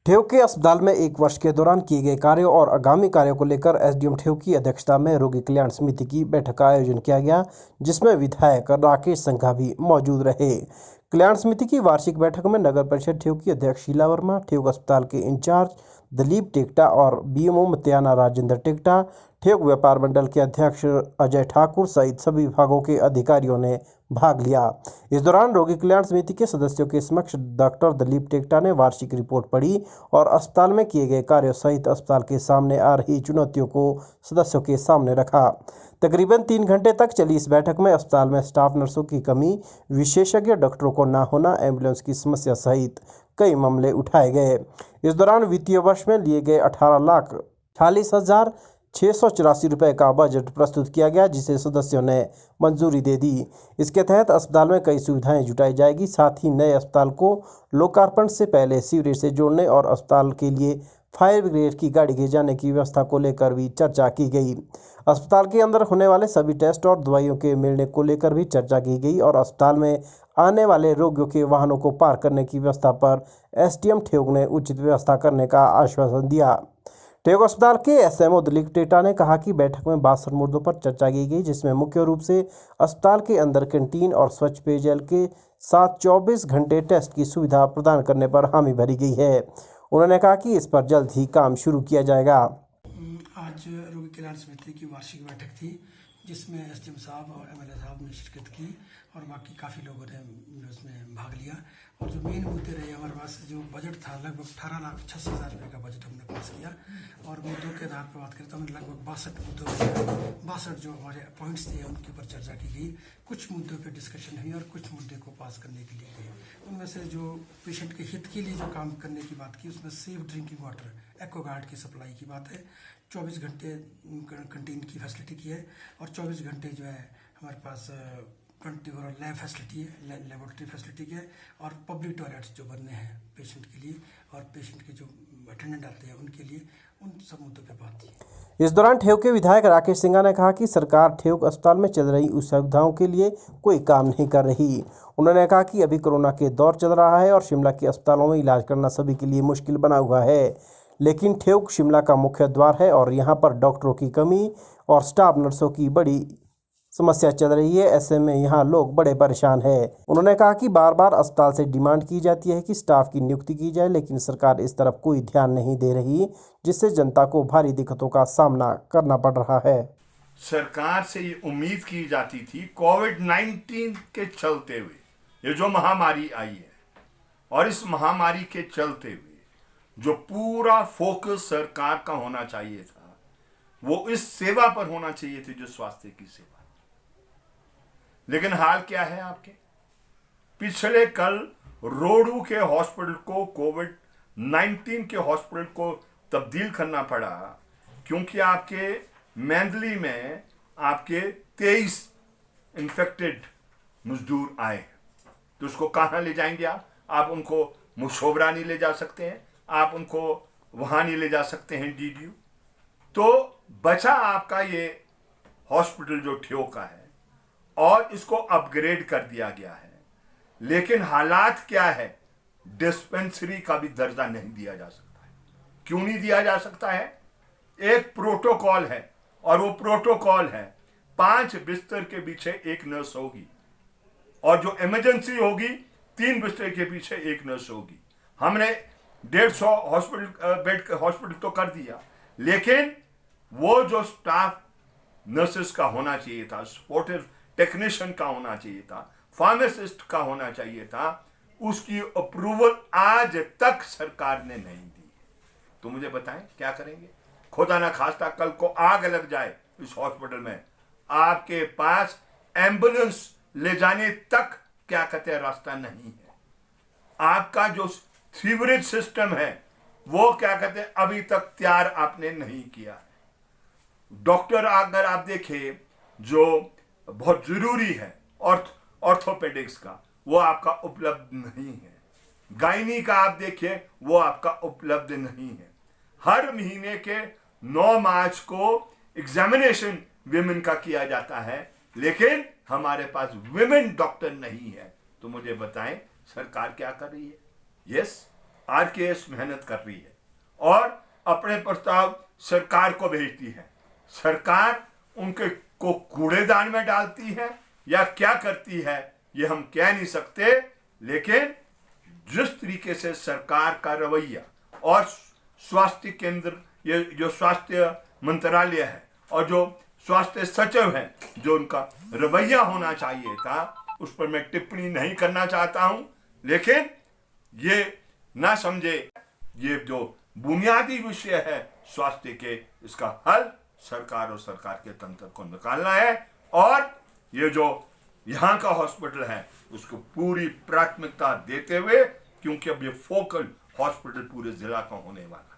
ठेव के अस्पताल में 1 वर्ष के दौरान किए गए कार्यों और आगामी कार्यों को लेकर एसडीएम ठेव की अध्यक्षता में रोगी कल्याण समिति की बैठक का आयोजन किया गया, जिसमें विधायक राकेश सिंघा भी मौजूद रहे। कल्याण समिति की वार्षिक बैठक में नगर परिषद ठेव की अध्यक्ष शीला वर्मा, ठेव अस्पताल के इंचार्ज दलीप टेक्टा और बीएमओ मतियाना राजेंद्र टेक्टा, ठेव व्यापार मंडल के अध्यक्ष अजय ठाकुर सहित सभी विभागों के अधिकारियों ने भाग लिया। इस दौरान रोगी कल्याण समिति के सदस्यों के समक्ष डॉक्टर दलीप टेक्टा ने वार्षिक रिपोर्ट पढ़ी और अस्पताल में किए गए कार्यों सहित अस्पताल के सामने आ रही चुनौतियों को सदस्यों के सामने रखा। तकरीबन 3 घंटे तक चली इस बैठक में अस्पताल में स्टाफ नर्सों की कमी, विशेषज्ञ डॉक्टरों को न होना, एम्बुलेंस की समस्या सहित कई मामले उठाए गए। इस दौरान वित्तीय वर्ष में लिए गए 18,48,684 रुपये का बजट प्रस्तुत किया गया, जिसे सदस्यों ने मंजूरी दे दी। इसके तहत अस्पताल में कई सुविधाएं जुटाई जाएगी। साथ ही नए अस्पताल को लोकार्पण से पहले सीवरेज से जोड़ने और अस्पताल के लिए फायर ब्रिगेड की गाड़ी के जाने की व्यवस्था को लेकर भी चर्चा की गई। अस्पताल के अंदर होने वाले सभी टेस्ट और दवाइयों के मिलने को लेकर भी चर्चा की गई और अस्पताल में आने वाले रोगियों के वाहनों को पार करने की व्यवस्था पर एसडीएम ठेव ने उचित व्यवस्था करने का आश्वासन दिया। ठेव अस्पताल के एसएमओ दलीप टेक्टा ने कहा कि बैठक में 62 मुद्दों पर चर्चा की गई, जिसमें मुख्य रूप से अस्पताल के अंदर कैंटीन और स्वच्छ पेयजल के साथ 24 घंटे टेस्ट की सुविधा प्रदान करने पर हामी भरी गई है। उन्होंने कहा कि इस पर जल्द ही काम शुरू किया जाएगा। आज रोगी कल्याण समिति की वार्षिक बैठक थी, जिसमें एसडीएम साहब और एमएलए साहब ने शिरकत की और बाकी काफ़ी लोगों ने उसमें भाग लिया। और जो मेन मुद्दे रहे, हमारे पास जो बजट था लगभग 18,86,000 रुपये का बजट हमने पास किया। और मुद्दों के आधार पर बात करें तो हमने लगभग 62 मुद्दों पर 62 जो हमारे पॉइंट्स थे उनके ऊपर चर्चा की गई। कुछ मुद्दों पर डिस्कशन हुई और कुछ मुद्दे को पास करने के लिए गए। उनमें से जो पेशेंट के हित के लिए जो काम करने की बात की, उसमें सेफ ड्रिंकिंग वाटर, एक्वागार्ड की सप्लाई की बात है। 24 घंटे कैंटीन की फैसिलिटी की है और 24 घंटे जो है हमारे पास 24 लैब फैसिलिटी है, लेबोरेटरी फैसिलिटी है और पब्लिक टॉयलेट्स जो बनने हैं पेशेंट के लिए और पेशेंट के जो अटेंडेंट आते हैं उनके लिए, उन सब मुद्दों पे बात की। इस दौरान ठेव के विधायक राकेश सिंघा ने कहा कि सरकार ठेव अस्पताल में चल रही उस सुविधाओं के लिए कोई काम नहीं कर रही। उन्होंने कहा कि अभी कोरोना के दौर चल रहा है और शिमला के अस्पतालों में इलाज करना सभी के लिए मुश्किल बना हुआ है, लेकिन ठेव शिमला का मुख्य द्वार है और यहाँ पर डॉक्टरों की कमी और स्टाफ नर्सों की बड़ी समस्या चल रही है। ऐसे में यहाँ लोग बड़े परेशान हैं। उन्होंने कहा कि बार बार अस्पताल से डिमांड की जाती है कि स्टाफ की नियुक्ति की जाए, लेकिन सरकार इस तरफ कोई ध्यान नहीं दे रही, जिससे जनता को भारी दिक्कतों का सामना करना पड़ रहा है। सरकार से ये उम्मीद की जाती थी कोविड-19 के चलते हुए ये जो महामारी आई है और इस महामारी के चलते हुए जो पूरा फोकस सरकार का होना चाहिए था वो इस सेवा पर होना चाहिए थी, जो स्वास्थ्य की सेवा। लेकिन हाल क्या है आपके? पिछले कल रोडू के हॉस्पिटल को कोविड-19 के हॉस्पिटल को तब्दील करना पड़ा, क्योंकि आपके मैंदली में आपके 23 इन्फेक्टेड मजदूर आए। तो उसको कहाँ ले जाएंगे आप उनको मुशोबरा नहीं ले जा सकते हैं, आप उनको वहां नहीं ले जा सकते हैं डीडीयू। तो बचा आपका ये हॉस्पिटल जो ठेव का है और इसको अपग्रेड कर दिया गया है, लेकिन हालात क्या है, डिस्पेंसरी का भी दर्जा नहीं दिया जा सकता है। क्यों नहीं दिया जा सकता है? एक प्रोटोकॉल है और वो प्रोटोकॉल है 5 बिस्तर के पीछे 1 नर्स होगी और जो इमरजेंसी होगी 3 बिस्तर के पीछे 1 नर्स होगी। हमने 150 बेड हॉस्पिटल तो कर दिया, लेकिन वो जो स्टाफ नर्सेस का होना चाहिए था, सपोर्टिव टेक्नीशियन का होना चाहिए था, फार्मासिस्ट का होना चाहिए था, उसकी अप्रूवल आज तक सरकार ने नहीं दी। तो मुझे बताएं क्या करेंगे? खुदा ना खास्ता कल को आग लग जाए इस हॉस्पिटल में, आपके पास एम्बुलेंस ले जाने तक क्या कहते हैं रास्ता नहीं है। आपका जो सीवरेज सिस्टम है वो क्या कहते हैं अभी तक तैयार आपने नहीं किया है। डॉक्टर अगर आप देखें जो बहुत जरूरी है ऑर्थोपेडिक्स का, वो आपका उपलब्ध नहीं है। गायनी का आप देखिए वो आपका उपलब्ध नहीं है। हर महीने के 9 मार्च को एग्जामिनेशन विमेन का किया जाता है, लेकिन हमारे पास विमेन डॉक्टर नहीं है। तो मुझे बताएं सरकार क्या कर रही है? यस, आरकेएस मेहनत कर रही है और अपने प्रस्ताव सरकार को भेजती है। सरकार उनके को कूड़ेदान में डालती है या क्या करती है ये हम कह नहीं सकते, लेकिन जिस तरीके से सरकार का रवैया और स्वास्थ्य केंद्र, ये जो स्वास्थ्य मंत्रालय है और जो स्वास्थ्य सचिव है, जो उनका रवैया होना चाहिए था, उस पर मैं टिप्पणी नहीं करना चाहता हूं, लेकिन ये ना समझे ये जो बुनियादी विषय है स्वास्थ्य के, इसका हल सरकार और सरकार के तंत्र को निकालना है और ये जो यहाँ का हॉस्पिटल है उसको पूरी प्राथमिकता देते हुए, क्योंकि अब ये फोकल हॉस्पिटल पूरे जिला का होने वाला